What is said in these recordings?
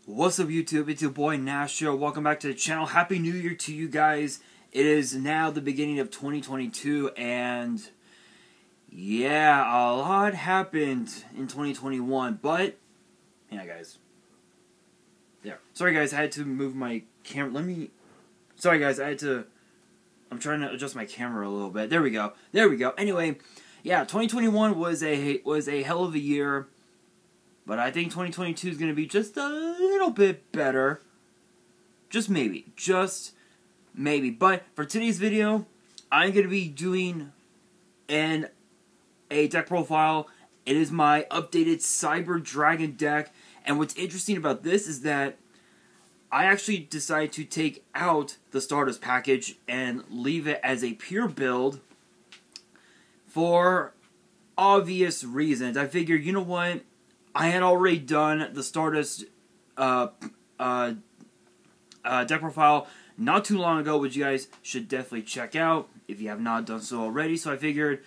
What's up, YouTube? It's your boy Nashio. Welcome back to the channel. Happy New Year to you guys. It is now the beginning of 2022, and yeah, a lot happened in 2021, but yeah, guys. There. Sorry, guys, I had to move my camera. Sorry, guys, I'm trying to adjust my camera a little bit. There we go. There we go. Anyway, yeah, 2021 was a hell of a year. But I think 2022 is going to be just a little bit better. Just maybe. Just maybe. But for today's video, I'm going to be doing a deck profile. It is my updated Cyber Dragon deck. And what's interesting about this is that I actually decided to take out the starters package and leave it as a pure build for obvious reasons. I figured, you know what? I had already done the Stardust deck profile not too long ago, which you guys should definitely check out if you have not done so already. So I figured,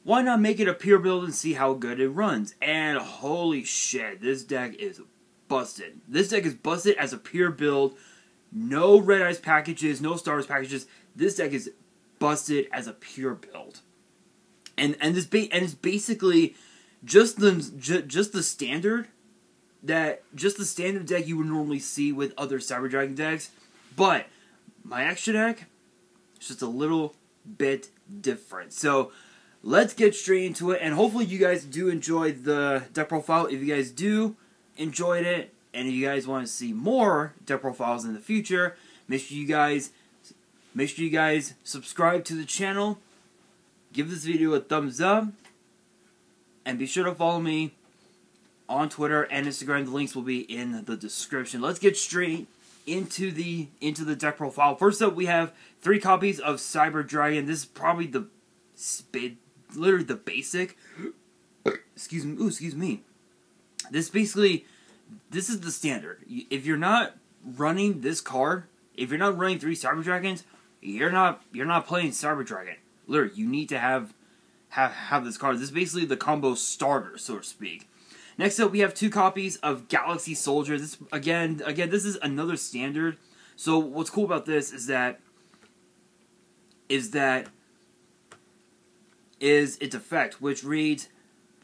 why not make it a pure build and see how good it runs? And holy shit, this deck is busted. This deck is busted as a pure build. No Red Eyes packages, no Stardust packages. This deck is busted as a pure build. And it's basically just the standard deck you would normally see with other Cyber Dragon decks, but my extra deck is just a little bit different. So let's get straight into it, and hopefully you guys do enjoy the deck profile. If you guys do enjoyed it, and if you guys want to see more deck profiles in the future, make sure you guys subscribe to the channel, give this video a thumbs up. And be sure to follow me on Twitter and Instagram. The links will be in the description. Let's get straight into the deck profile. First up, we have 3 copies of Cyber Dragon. This is probably literally the basic. Excuse me. Ooh, excuse me. This is the standard. If you're not running this card, if you're not running 3 Cyber Dragons, you're not playing Cyber Dragon. Literally, you need to have this card. This is basically the combo starter, so to speak. Next up, we have 2 copies of Galaxy Soldier. This again, this is another standard. So what's cool about this is its effect, which reads,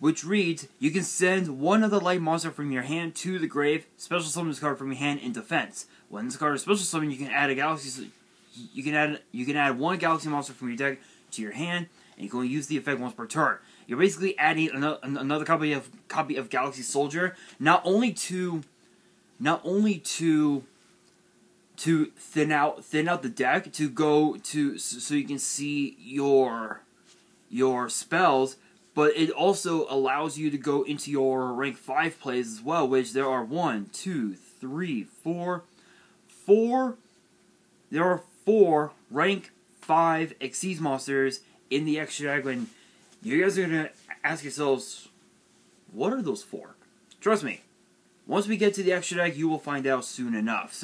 you can send one of the light monster from your hand to the grave. Special summon this card from your hand in defense. When this card is special summon, you can add a galaxy. You can add one galaxy monster from your deck to your hand, and you can only use the effect once per turn. You're basically adding another copy of Galaxy Soldier, not only to thin out the deck so you can see your spells, but it also allows you to go into your rank 5 plays as well, which there are 1, 2, 3, 4. There are 4 rank 5 Xyz monsters in the extra deck. When you guys are gonna ask yourselves, what are those 4? Trust me, once we get to the extra deck, you will find out soon enough.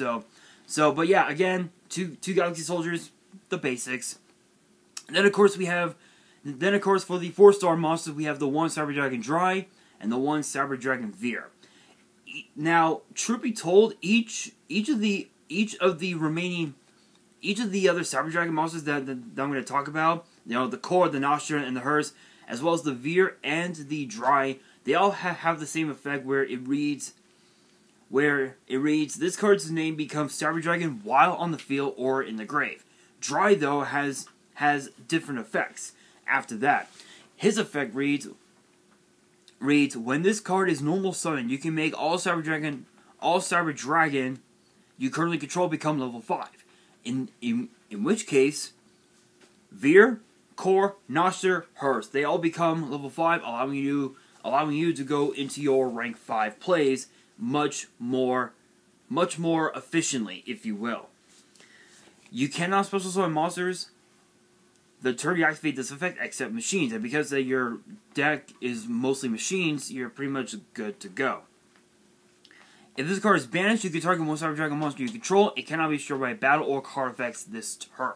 But yeah, again, two Galaxy Soldiers, the basics. And then of course for the 4-star monsters, we have the 1 Cyber Dragon Dry and the 1 Cyber Dragon Veer. Now, truth be told, each of the other Cyber Dragon monsters that I'm going to talk about, you know, the Core, the Nostra, and the Hearse, as well as the Veer and the Dry, they all have the same effect where it reads, this card's name becomes Cyber Dragon while on the field or in the grave. Dry, though, has different effects after that. His effect reads, when this card is normal summon, you can make all Cyber Dragon you currently control become level 5. In which case, Veer, Core, Nostra, Hearse, they all become level 5, allowing you to go into your rank 5 plays much more efficiently, if you will. You cannot special summon monsters the turn you activate this effect except machines, and because your deck is mostly machines, you're pretty much good to go. If this card is banished, you can target one Cyber Dragon monster you control. It cannot be destroyed by battle or card effects this turn.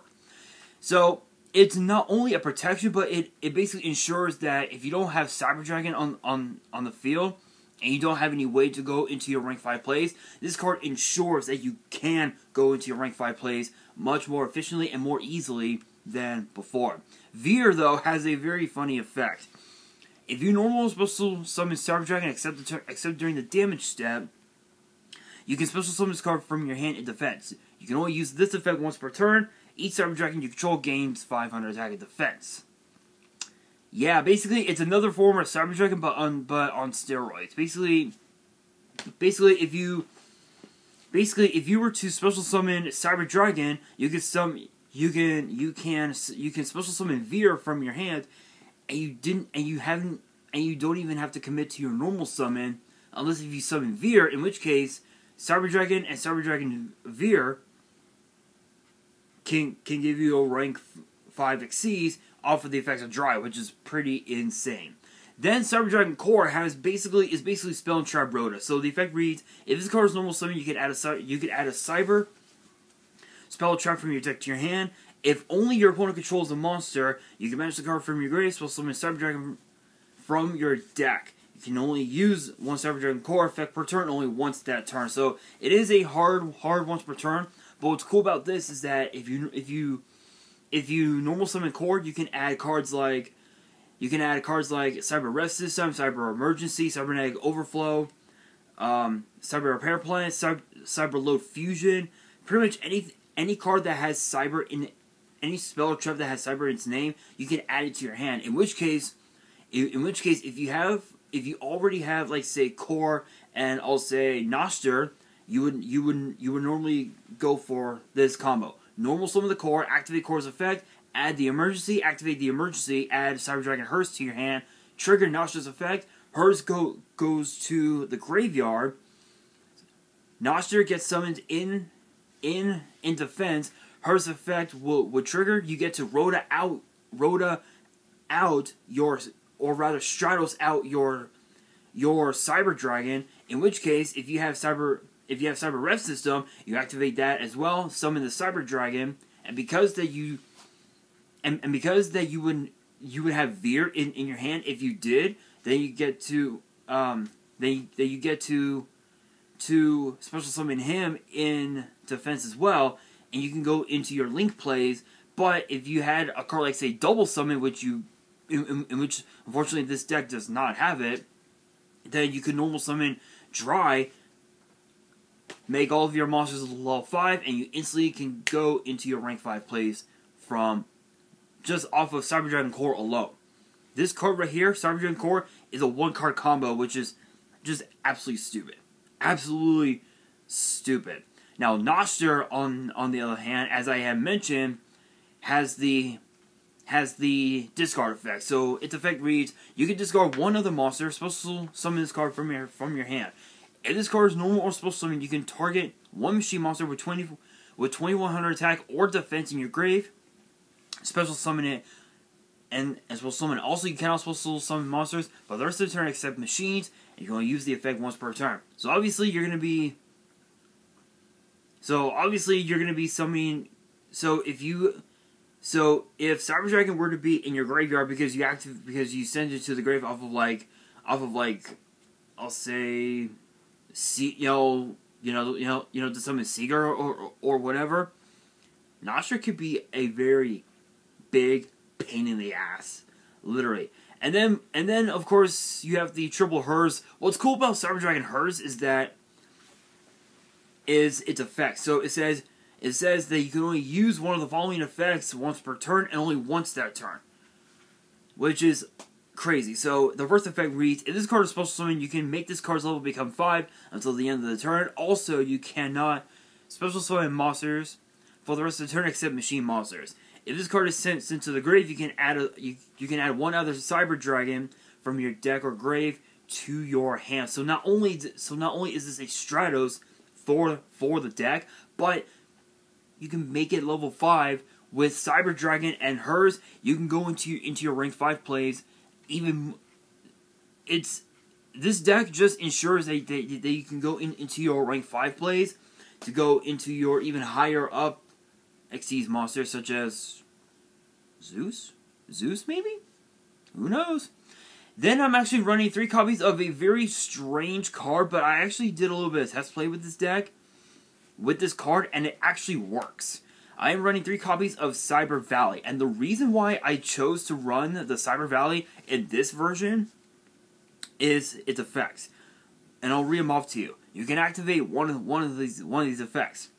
So, it's not only a protection, but it basically ensures that if you don't have Cyber Dragon on the field, and you don't have any way to go into your rank 5 plays, this card ensures that you can go into your rank 5 plays much more efficiently and more easily than before. Veer, though, has a very funny effect. If you normally special summon Cyber Dragon except during the damage step, you can special summon this card from your hand in defense. You can only use this effect once per turn. Each Cyber Dragon you control gains 500 attack and defense. Yeah, basically it's another form of Cyber Dragon, but on steroids. Basically, if you were to special summon Cyber Dragon, you can special summon Veer from your hand, and you don't even have to commit to your normal summon unless if you summon Veer, in which case Cyber Dragon and Cyber Dragon Veer can give you a rank 5 Xyz off of the effects of Dry, which is pretty insane. Then Cyber Dragon Core is basically Spell and Trap Rhoda. So the effect reads: if this card is normal summon, you can add a Cyber Spell Trap from your deck to your hand. If only your opponent controls a monster, you can manage the card from your grave, spell summon Cyber Dragon from your deck. You can only use one Cyber Dragon Core effect per turn, only once that turn. So it is a hard once per turn. But what's cool about this is that if you normal summon Core, you can add cards like Cyber Rest System, Cyber Emergency, Cybernetic Overflow, Cyber Repair Plan, Cyber Load Fusion. Pretty much any card that has Cyber in any spell or trap that has Cyber in its name, you can add it to your hand. In which case, if you already have, like, say, Core and I'll say Noster, you would normally go for this combo. Normal summon the Core, activate Core's effect, add the emergency, activate the emergency, add Cyber Dragon Hearse to your hand, trigger Noster's effect, Hearse goes to the graveyard, Noster gets summoned in defense, Hearse effect would trigger, you get to Rhoda out your, or rather Stratos out your Cyber Dragon, in which case, if you have Cyber Rev System, you activate that as well, summon the Cyber Dragon, and because that you would have Veer in your hand if you did, then you get to to special summon him in defense as well, and you can go into your link plays. But if you had a card like, say, Double Summon, which in which unfortunately this deck does not have it, then you can normal summon Dry, make all of your monsters level 5, and you instantly can go into your rank 5 plays from just off of Cyber Dragon Core alone. This card right here, Cyber Dragon Core, is a 1-card combo, which is just absolutely stupid. Absolutely stupid. Now, Noster, on the other hand, as I had mentioned, has the discard effect. So its effect reads: you can discard one other monster, special summon this card from your hand. If this card is normal or special summon, you can target one machine monster with 2100 attack or defense in your grave, special summon it, and special summon. Also, you cannot special summon monsters, but the rest of the turn except machines, and you can only use the effect once per turn. So obviously you're gonna be summoning. So if Cyber Dragon were to be in your graveyard because you send it to the grave off of like I'll say, to summon Seeger or whatever, Noster could be a very big pain in the ass, literally. And then of course you have the triple Hers. What's cool about Cyber Dragon Hers is its effects. So it says that you can only use one of the following effects once per turn, and only once that turn, which is crazy. So the first effect reads: if this card is special summon, you can make this card's level become 5 until the end of the turn. Also, you cannot special summon monsters for the rest of the turn except machine monsters. If this card is sent to the grave, you can add one other Cyber Dragon from your deck or grave to your hand. So not only is this a Stratos for the deck, but you can make it level 5 with Cyber Dragon and Hers. You can go into your rank 5 plays. This deck just ensures that you can go into your rank 5 plays to go into your even higher up Xyz monsters such as Zeus maybe? Who knows? Then I'm actually running 3 copies of a very strange card, but I actually did a little bit of test play with this deck, with this card, and it actually works. I am running 3 copies of Cyber Valley, and the reason why I chose to run the Cyber Valley in this version is its effects. And I'll read them off to you. You can activate one of these effects.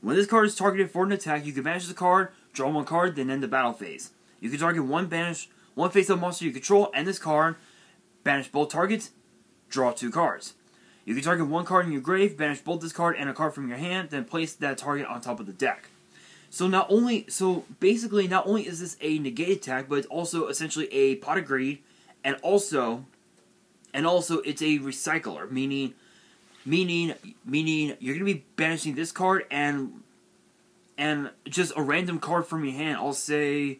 When this card is targeted for an attack, you can banish the card, draw 1 card, then end the battle phase. You can target one face-up monster you control, and this card, banish both targets, draw 2 cards. You can target 1 card in your grave, banish both this card and a card from your hand, then place that target on top of the deck. So basically, not only is this a negate attack, but it's also essentially a pot of greed, and also it's a recycler, meaning you're gonna be banishing this card and just a random card from your hand. I'll say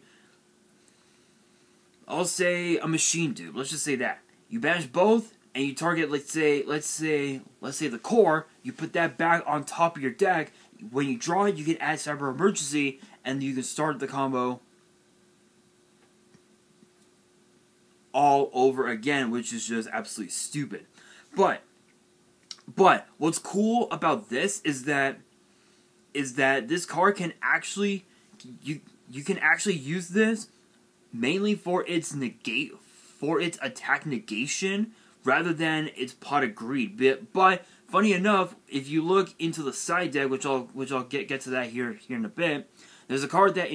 a machine dude. Let's just say that you banish both and you target. Let's say the core. You put that back on top of your deck. When you draw it, you can add Cyber Emergency, and you can start the combo all over again, which is just absolutely stupid. But what's cool about this is that this card can actually you can actually use this mainly for its attack negation rather than its pot of greed. But funny enough, if you look into the side deck, which I'll get to that here in a bit, there's a card that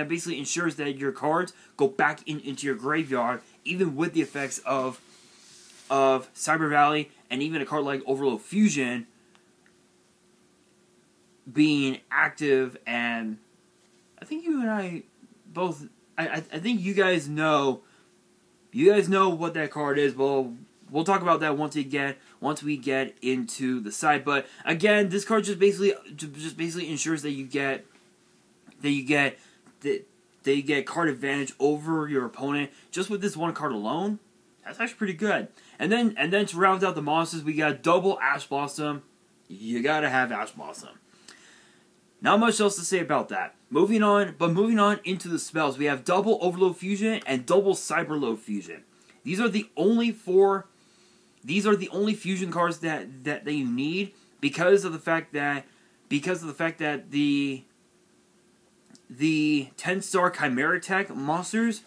basically ensures that your cards go back into your graveyard, even with the effects of Cyber Valley, and even a card like Overload Fusion being active. And I think you and I both, I think you guys know what that card is. Well, we'll talk about that once we get into the side. But again, this card just basically ensures that you get card advantage over your opponent just with this 1 card alone. That's actually pretty good. And then to round out the monsters, we got double Ash Blossom. You gotta have Ash Blossom. Not much else to say about that. Moving on into the spells, we have double Overload Fusion and double Cyberload Fusion. These are the only fusion cards that you need because of the fact that the 10-star Chimera Tech monsters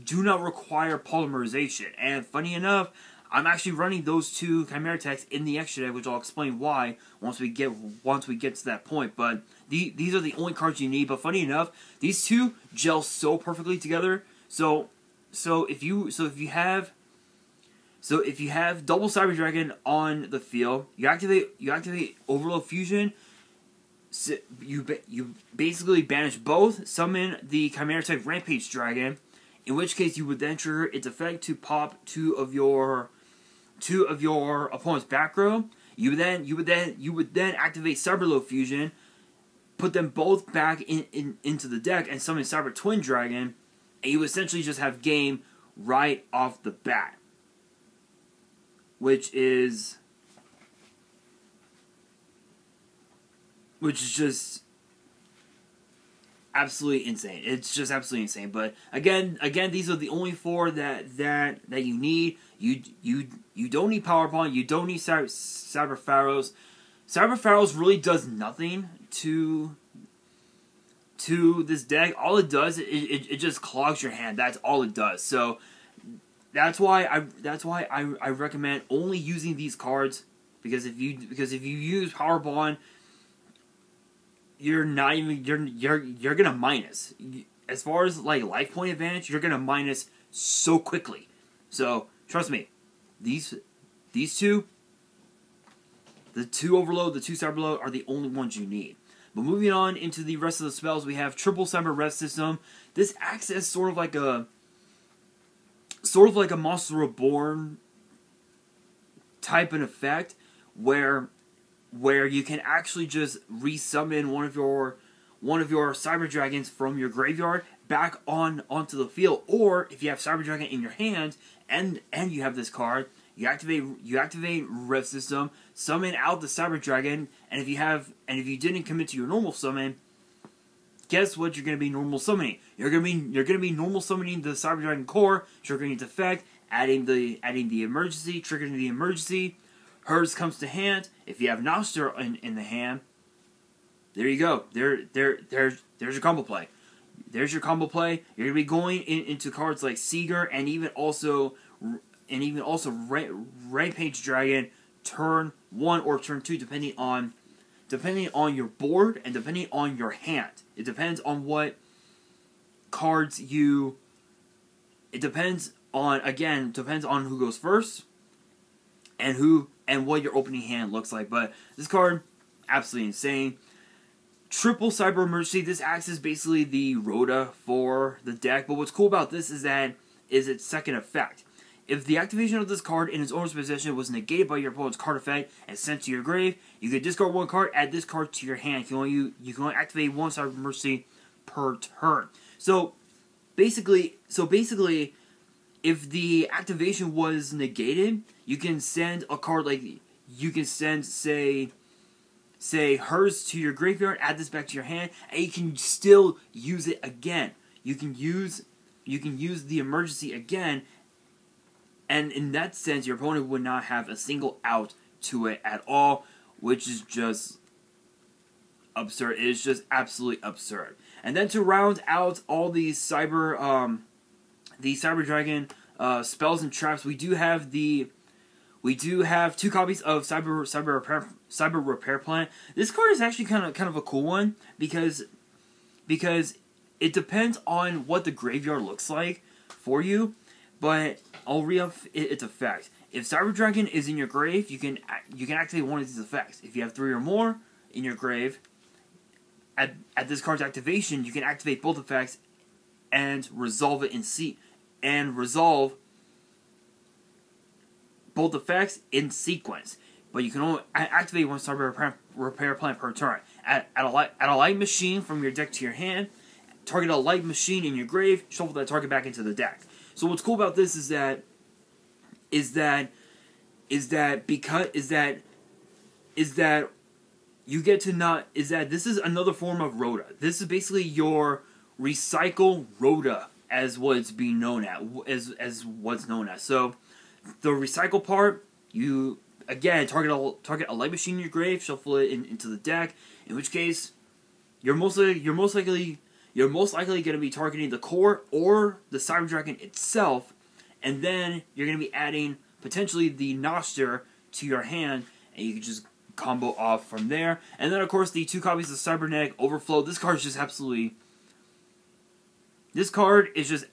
do not require polymerization. And funny enough, I'm actually running those 2 Chimera Techs in the extra deck, which I'll explain why once we get to that point. But these are the only cards you need. But funny enough, these 2 gel so perfectly together. So if you have double Cyber Dragon on the field, you activate Overload Fusion. So you basically banish both, summon the Chimera Tech Rampage Dragon, in which case you would then trigger its effect to pop two of your opponent's back row. You would then activate Cyberload Fusion, put them both back into the deck, and summon Cyber Twin Dragon, and you essentially just have game right off the bat, which is just absolutely insane. It's just absolutely insane. But again, these are the only 4 that you need. You don't need Power Bond. You don't need Cyber Pharaohs. Cyber Pharaohs really does nothing to this deck. All it does, it just clogs your hand. That's all it does. So that's why I recommend only using these cards, because if you use Power Bond, you're gonna minus. As far as like life point advantage, you're gonna minus so quickly. So trust me, these 2, the 2 Overload, the 2 Cyberload are the only ones you need. But moving on into the rest of the spells, we have triple Cyber Rest System. This acts as sort of like a Monster Reborn type of effect, where you can actually just resummon one of your Cyber Dragons from your graveyard back onto the field. Or if you have Cyber Dragon in your hand and you have this card, you activate Rev System, summon out the Cyber Dragon, and if you didn't commit to your normal summon, guess what you're gonna be normal summoning? You're gonna be normal summoning the Cyber Dragon core, triggering its effect, adding the emergency, triggering the emergency. Hers comes to hand. If you have Noster in the hand, there you go. There's your combo play. There's your combo play. You're gonna be going into cards like Seeger and even also Rampage Dragon turn 1 or turn 2, depending on your board and depending on your hand. It depends on what cards you. It depends on who goes first and what your opening hand looks like. But this card, absolutely insane. Triple Cyber Emergency. This acts as basically the Rhoda for the deck. But what's cool about this is its second effect. If the activation of this card in its owner's possession was negated by your opponent's card effect and sent to your grave, you could discard 1 card, add this card to your hand. You can only activate 1 Cyber Emergency per turn. So basically, if the activation was negated, you can send a card like you can send say hers to your graveyard, add this back to your hand, and you can still use it again. You can use the emergency again, and in that sense, your opponent would not have a single out to it at all, which is just absurd. It is just absolutely absurd. And then to round out all these Cyber Dragon spells and traps, we do have 2 copies of Cyber Repair Plan. This card is actually kind of a cool one because it depends on what the graveyard looks like for you. But I'll read up its effect. If Cyber Dragon is in your grave, you can activate one of these effects. If you have 3 or more in your grave, at this card's activation, you can activate both effects and resolve it resolve both effects in sequence. But you can only activate 1 Cyber Repair Plan per turn. Add a light machine from your deck to your hand. Target a light machine in your grave. Shuffle that target back into the deck. So what's cool about this is that this is another form of Rhoda. This is basically your recycle Rhoda as what's being known as what's known as. So the recycle part, you again target a light machine in your grave, shuffle it into the deck. In which case, you're most likely going to be targeting the core or the Cyber Dragon itself, and then you're going to be adding potentially the Noster to your hand, and you can just combo off from there. And then, of course, the 2 copies of Cybernetic Overflow. This card is just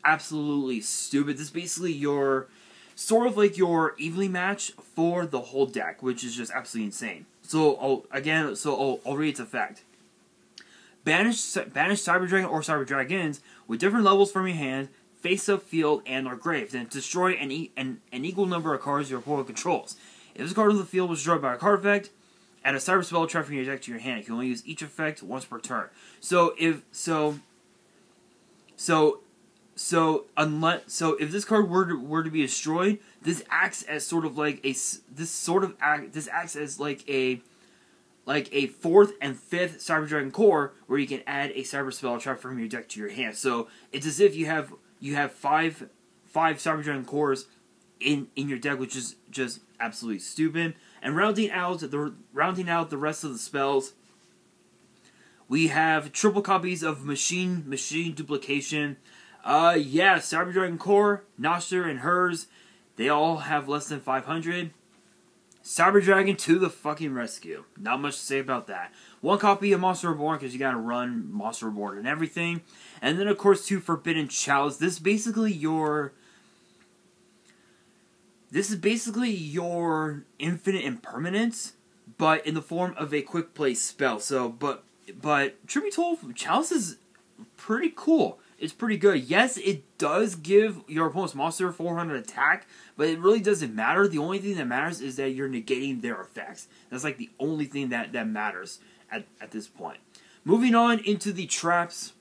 absolutely stupid. This is basically your evenly match for the whole deck, which is just absolutely insane. So I'll read its effect. Banish Cyber Dragon or Cyber Dragons with different levels from your hand, face-up, field, and or grave. Then destroy an equal number of cards your opponent controls. If this card on the field was destroyed by a card effect, add a Cyber Spell trap from your deck to your hand. You can only use each effect once per turn. So if this card were to be destroyed, this acts as sort of like a 4th and 5th Cyber Dragon core, where you can add a Cyber Spell trap from your deck to your hand. So it's as if you have 5 Cyber Dragon cores in your deck, which is just absolutely stupid. And rounding out the rest of the spells, we have triple copies of Machine Duplication. Cyber Dragon core, Noster, and hers, they all have less than 500. Cyber Dragon to the fucking rescue. Not much to say about that. 1 copy of Monster Reborn, because you gotta run Monster Reborn and everything. And then, of course, 2 Forbidden Chalice. This is basically your infinite impermanence, but in the form of a quick play spell. So, but truth be told, Chalice is pretty cool. It's pretty good. Yes, it does give your opponent's monster 400 attack, but it really doesn't matter. The only thing that matters is that you're negating their effects. That's like the only thing that matters at this point. Moving on into the traps,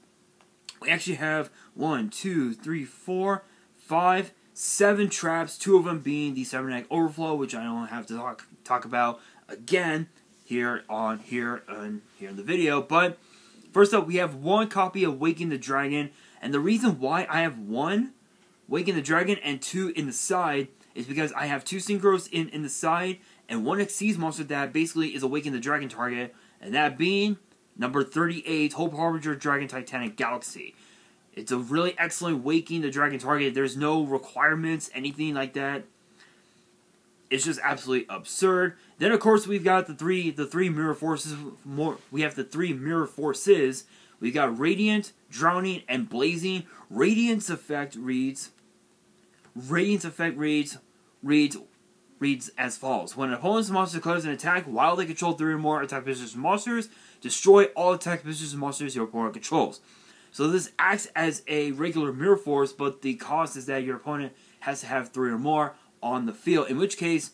we actually have 1, 2, 3, 4, 5, 7 traps. 2 of them being the Cybernetic Overflow, which I don't have to talk about again here in the video. But first up, we have 1 copy of Waking the Dragon. And the reason why I have 1 Waken the Dragon and 2 in the side is because I have 2 Synchros in the side and 1 Xyz monster that basically is Awaken the Dragon target, and that being number 38, Hope Harbinger Dragon Titanic Galaxy. It's a really excellent Waking the Dragon target. There's no requirements, anything like that. It's just absolutely absurd. Then of course we've got the three mirror forces. We have the 3 mirror forces. We've got Radiant, Drowning, and Blazing. Radiant's effect reads as follows: when an opponent's monster declares an attack while they control 3 or more attack position monsters, destroy all attack position monsters your opponent controls. So this acts as a regular mirror force, but the cost is that your opponent has to have 3 or more on the field. In which case,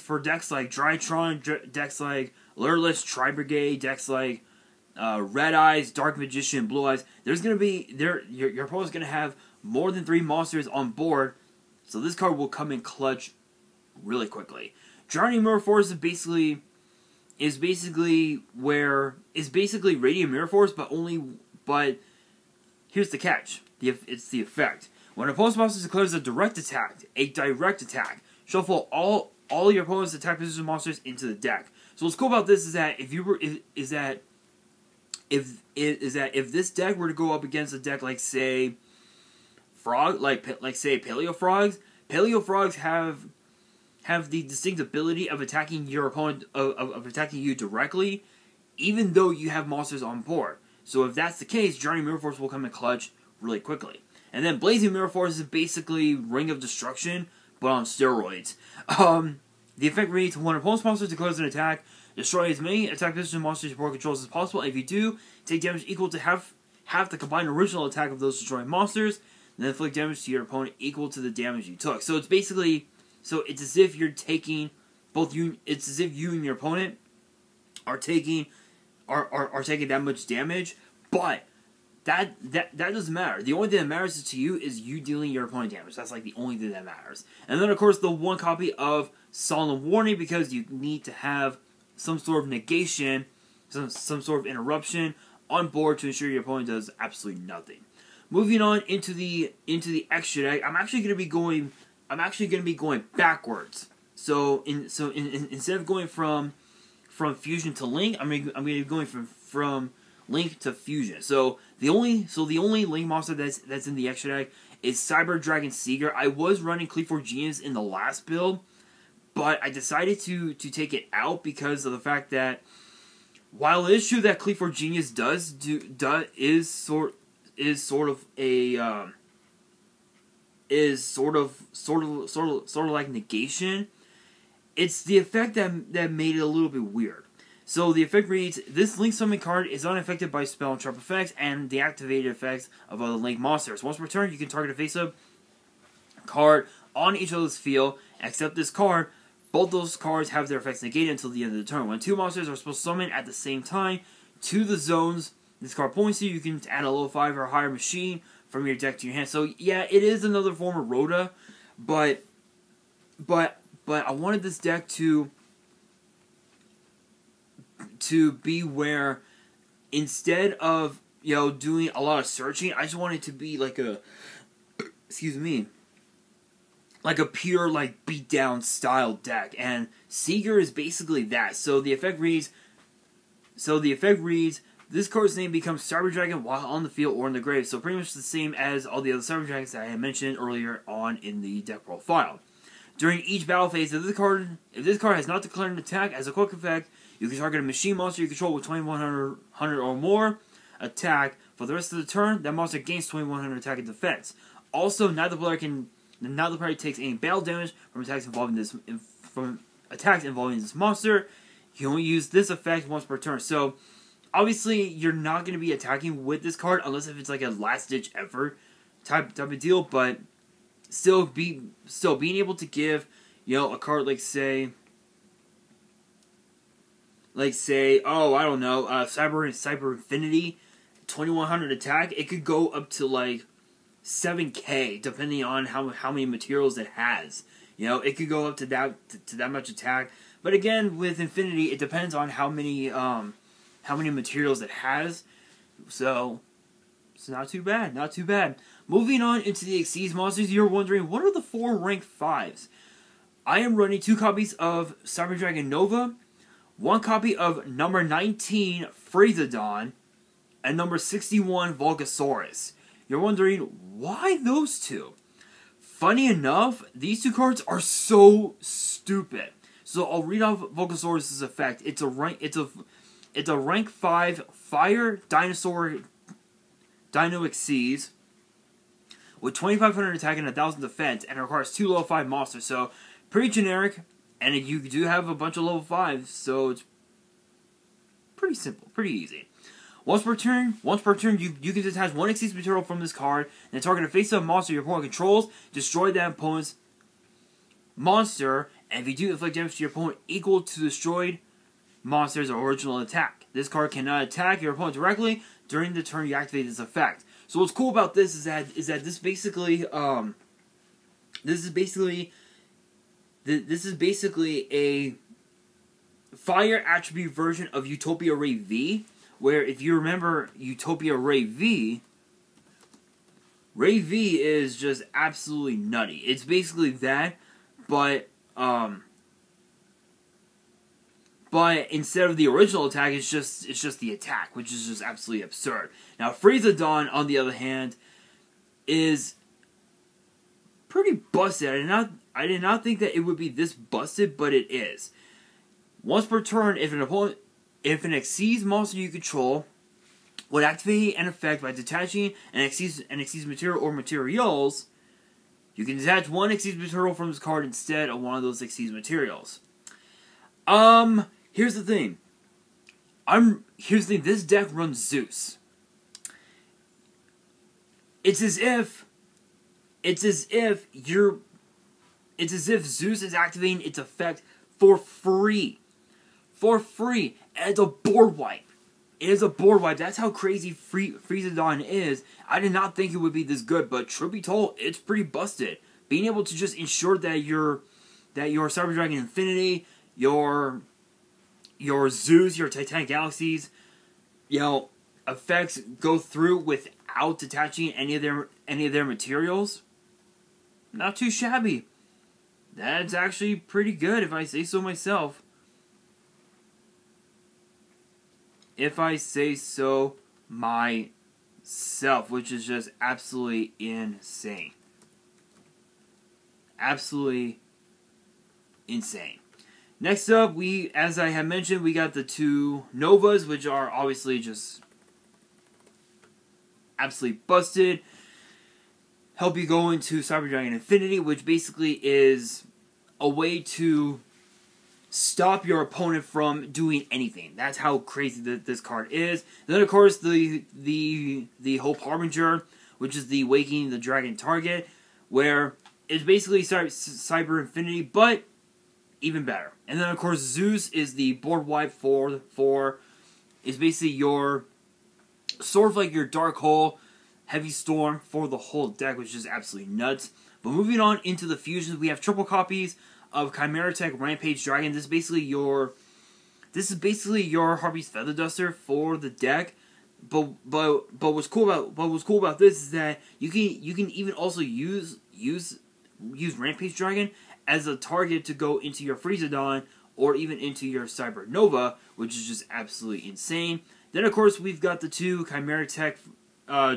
for decks like Drytron, decks like Lureless, Tri-Brigade, decks like Red Eyes, Dark Magician, Blue Eyes, there's gonna be your opponent's gonna have more than 3 monsters on board, so this card will come in clutch really quickly. Drowning Mirror Force is basically Radiant Mirror Force, but here's the catch. It's the effect. When an opponent's monster declares a direct attack, shuffle all your opponent's attack position monsters into the deck. So what's cool about this is that if this deck were to go up against a deck like say Paleo Frogs have the distinct ability of attacking your opponent, of attacking you directly, even though you have monsters on board. So if that's the case, Drowning Mirror Force will come in clutch really quickly. And then Blazing Mirror Force is basically Ring of Destruction, but on steroids. The effect reads: when an opponent's monster declares an attack, destroy as many attack position monsters your opponent controls as possible. If you do, take damage equal to half the combined original attack of those destroying monsters, and then inflict damage to your opponent equal to the damage you took. So it's basically, it's as if you're taking it's as if you and your opponent are taking that much damage, but that doesn't matter. The only thing that matters to you is you dealing your opponent damage. That's like the only thing that matters. And then of course the 1 copy of Solemn Warning, because you need to have some sort of negation, some sort of interruption on board to ensure your opponent does absolutely nothing. Moving on into the extra deck, I'm actually going to be going backwards. So instead of going from fusion to link, I'm going to be going from link to fusion. So the only link monster that's in the extra deck is Cyber Dragon Seeger. I was running Cleaver Genius in the last build, but I decided to take it out because of the fact that while it is true that Cleaver Genius is sort of like negation, it's the effect that made it a little bit weird. So the effect reads: this Link Summon card is unaffected by spell and trap effects and the activated effects of other Link monsters. Once per turn, you can target a face-up card on each other's field. Except this card, both those cards have their effects negated until the end of the turn. When 2 monsters are supposed to summon at the same time to the zones this card points to, you can add a level 5 or higher machine from your deck to your hand. So yeah, it is another form of Rhoda, but I wanted this deck to be where instead of doing a lot of searching, I just wanted it to be like a pure beatdown style deck, and Seeger is basically that. So the effect reads: this card's name becomes Cyber Dragon while on the field or in the grave. So pretty much the same as all the other Cyber Dragons that I had mentioned earlier on in the deck profile. During each battle phase, if this card has not declared an attack, as a quick effect, you can target a machine monster you control with 2100 or more attack. For the rest of the turn, that monster gains 2100 attack and defense. Also, neither player takes any battle damage from attacks involving this monster. You only use this effect once per turn. So obviously, you're not going to be attacking with this card unless if it's like a last-ditch effort type of deal. But still being able to give a card like say Cyber Infinity 2100 attack, it could go up to like 7k depending on how many materials it has. It could go up to that much attack. But again, with Infinity, it depends on how many materials it has. So It's not too bad, not too bad. Moving on into the Xyz monsters, you're wondering, what are the 4 rank 5s? I am running 2 copies of Cyber Dragon Nova, 1 copy of number 19 Freezadon, and number 61 Vulgasaurus. You're wondering, why those 2? Funny enough, these 2 cards are so stupid. So I'll read off Vulgasaurus' effect. It's a rank 5 Fire Dinosaur Dino Xyz with 2,500 attack and 1,000 defense, and it requires 2 level 5 monsters. So pretty generic, and you do have a bunch of level 5s, so it's pretty simple, pretty easy. Once per turn, you can detach 1 Xyz material from this card, and target a face-up monster your opponent controls, destroy that opponent's monster, and if you do inflict damage to your opponent equal to destroyed monster's original attack. This card cannot attack your opponent directly during the turn you activate this effect. So what's cool about this is that this is basically a fire attribute version of Utopia Ray V, where if you remember Utopia Ray V is just absolutely nutty. It's basically that, but instead of the original attack, it's just the attack, which is just absolutely absurd. Now, Freezadon, on the other hand, is pretty busted. I did not think that it would be this busted, but it is. Once per turn, if an Xyz monster you control would activate an effect by detaching an Xyz material or materials, you can detach 1 Xyz material from this card instead of one of those Xyz materials. Here's the thing. This deck runs Zeus. It's as if Zeus is activating its effect for free. And it's a board wipe. It is a board wipe. That's how crazy Freezadon is. I did not think it would be this good, but truth be told, it's pretty busted. Being able to just ensure that your Cyber Dragon Infinity, your Zeus, your Titanic Galaxies, effects go through without detaching any of their materials. Not too shabby. That's actually pretty good, if I say so myself. Which is just absolutely insane. Absolutely insane. Next up, as I have mentioned, we got the 2 Novas, which are obviously just absolutely busted. Help you go into Cyber Dragon Infinity, which basically is a way to stop your opponent from doing anything. That's how crazy this card is. And then, of course, the Hope Harbinger, which is the Waking the Dragon target, where it's basically Cyber Infinity, but even better. And then, of course, Zeus is the board wipe is basically your, sort of like your Dark Hole, Heavy Storm for the whole deck, which is absolutely nuts. But moving on into the fusions, we have triple copies of Chimera Tech Rampage Dragon. This is basically your Harpy's Feather Duster for the deck. But what's cool about this is that you can even also use Rampage Dragon as a target to go into your Freezadon or even into your Cyber Nova, which is just absolutely insane. Then, of course, we've got the 2 Chimera Tech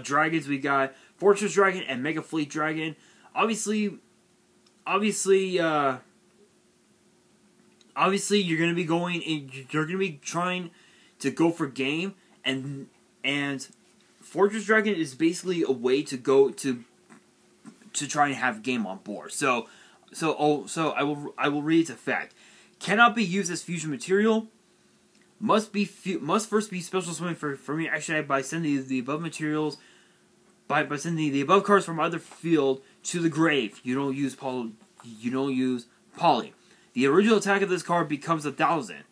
dragons. We got Fortress Dragon and Mega Fleet Dragon. Obviously, you're gonna be trying to go for game, and Fortress Dragon is basically a way to go to try and have game on board. So I will read its effect. Cannot be used as fusion material. Must first be special summon for me. Actually, by sending the above materials, by sending the above cards from either field to the grave. You don't use Poly. The original attack of this card becomes 1,000,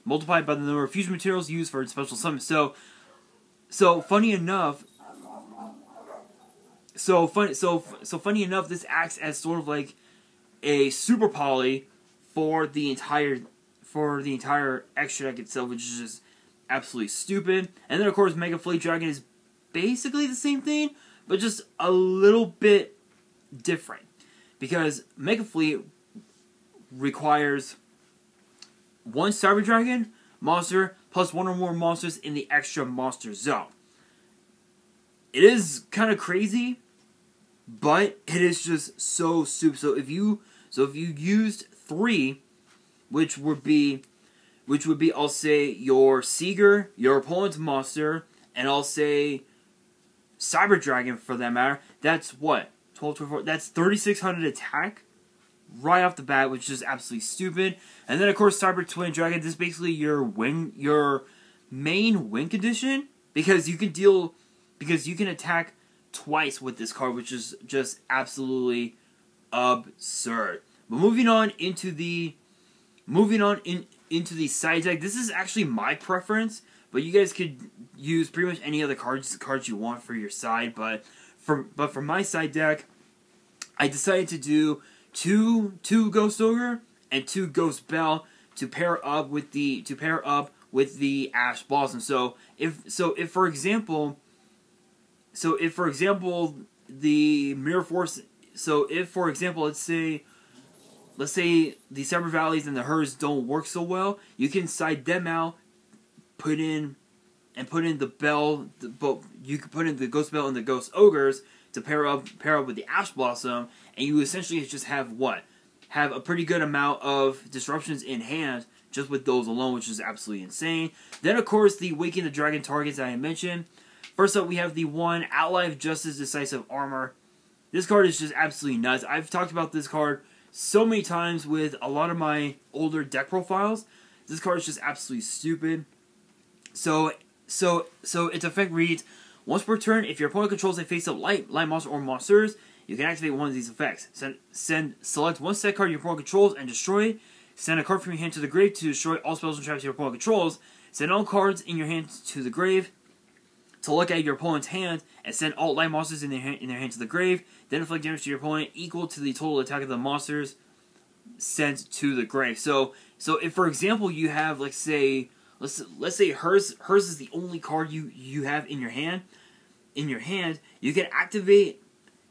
multiplied by the number of fusion materials used for its special summon. So funny enough, this acts as sort of like a super Poly for the entire extra deck itself, which is just absolutely stupid. And then, of course, Mega Fleet Dragon is basically the same thing, but just a little bit different. Because Mega Fleet requires one Cyber Dragon monster plus one or more monsters in the extra monster zone. It is kind of crazy, but it is just so stupid. So if you used 3, which would be I'll say your Seeger, your opponent's monster, and I'll say Cyber Dragon for that matter, that's what? 12, 24, that's 3,600 attack right off the bat, which is absolutely stupid. And then of course Cyber Twin Dragon, this is basically your main win condition, because you can attack twice with this card, which is just absolutely absurd. But moving on into the side deck, this is actually my preference, but you guys could use pretty much any other cards you want for your side. But for my side deck, I decided to do two Ghost Ogre and 2 Ghost Bell to pair up with the Ash Blossom. So if for example the Mirror Force, so if for example let's say the Cyber Valleys and the Hers don't work so well, you can side them out, put in the Bell, you can put in the Ghost Bell and the Ghost Ogres to pair up with the Ash Blossom, and you essentially just have a pretty good amount of disruptions in hand just with those alone, which is absolutely insane. Then of course the Waking the Dragon targets that I mentioned. First up, we have the 1 Ally of Justice Decisive Armor. This card is just absolutely nuts. I've talked about this card so many times with a lot of my older deck profiles. This card is just absolutely stupid. So its effect reads: once per turn, if your opponent controls a face-up light monster or monsters, you can activate one of these effects. Select one set card your opponent controls and destroy it. Send a card from your hand to the grave to destroy all spells and traps your opponent controls. Send all cards in your hand to the grave to look at your opponent's hand, and send all light monsters in their hand to the grave. Then inflict damage to your opponent equal to the total attack of the monsters sent to the grave. So if for example you have, let's say hers is the only card you have in your hand. You can activate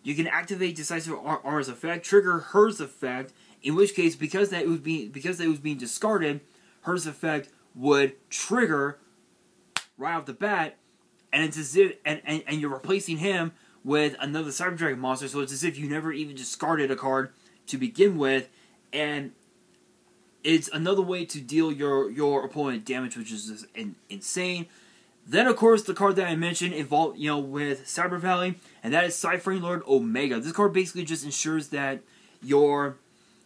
Decisive Armor's effect, trigger hers effect. In which case, because it was being discarded, hers effect would trigger right off the bat. And it's as if, and you're replacing him with another Cyber Dragon monster, so it's as if you never even discarded a card to begin with, and it's another way to deal your opponent damage, which is just insane. Then, of course, the card that I mentioned involved, with Cyber Valley, and that is Cyphering Lord Omega. This card basically just ensures that your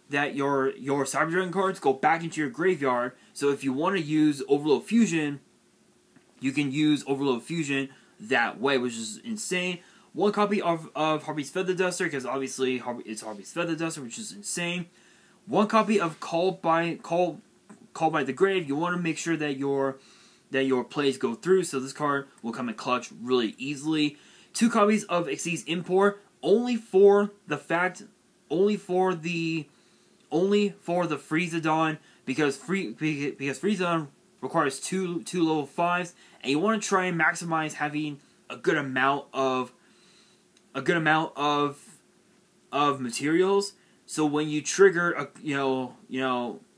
Cyber Dragon cards go back into your graveyard. So if you want to use Overload Fusion, you can use Overload Fusion that way, which is insane. 1 copy of Harpy's Feather Duster, because obviously it's Harpy's Feather Duster, which is insane. 1 copy of Called by the Grave. You want to make sure that your plays go through, so this card will come in clutch really easily. 2 copies of Xyz Import, only for the Freezadon, because Freezadon requires two level 5s, and you want to try and maximize having a good amount of materials. So when you trigger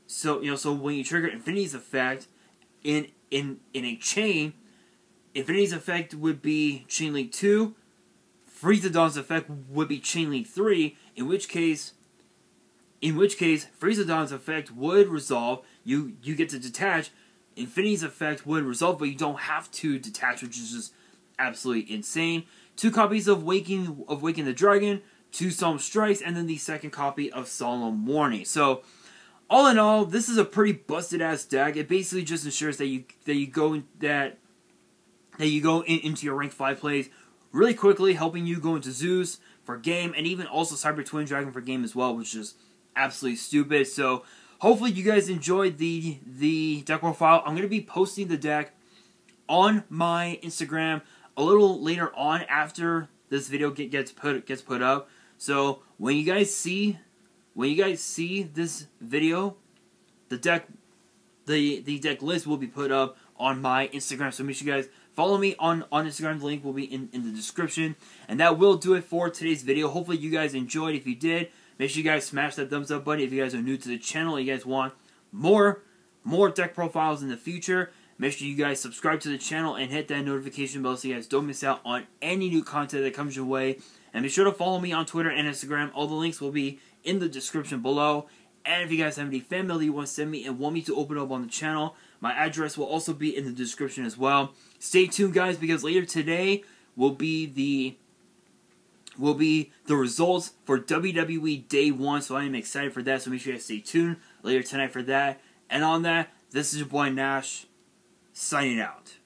so when you trigger Infinity's effect in a chain, Infinity's effect would be Chain Link 2, Freezadon's effect would be Chain Link 3, in which case Freezadon's effect would resolve, you get to detach, Infinity's effect would resolve, but you don't have to detach, which is just absolutely insane. 2 copies of Waking the Dragon, 2 Solemn Strikes, and then the 2nd copy of Solemn Warning. So, all in all, this is a pretty busted ass deck. It basically just ensures that you go into your rank 5 plays really quickly, helping you go into Zeus for game, and even also Cyber Twin Dragon for game as well, which is absolutely stupid. So hopefully you guys enjoyed the deck profile. I'm going to be posting the deck on my Instagram a little later on after this video gets put up. So when you guys see this video, the deck list will be put up on my Instagram. So make sure you guys follow me on Instagram. The link will be in the description. And that will do it for today's video. Hopefully you guys enjoyed. If you did, make sure you guys smash that thumbs up button. If you guys are new to the channel and you guys want more deck profiles in the future, make sure you guys subscribe to the channel and hit that notification bell so you guys don't miss out on any new content that comes your way. And be sure to follow me on Twitter and Instagram. All the links will be in the description below. And if you guys have any fan mail that you want to send me and want me to open up on the channel, my address will also be in the description as well. Stay tuned, guys, because later today will be the results for WWE Day 1, so I am excited for that, so make sure you guys stay tuned later tonight for that. And on that, this is your boy Nash, signing out.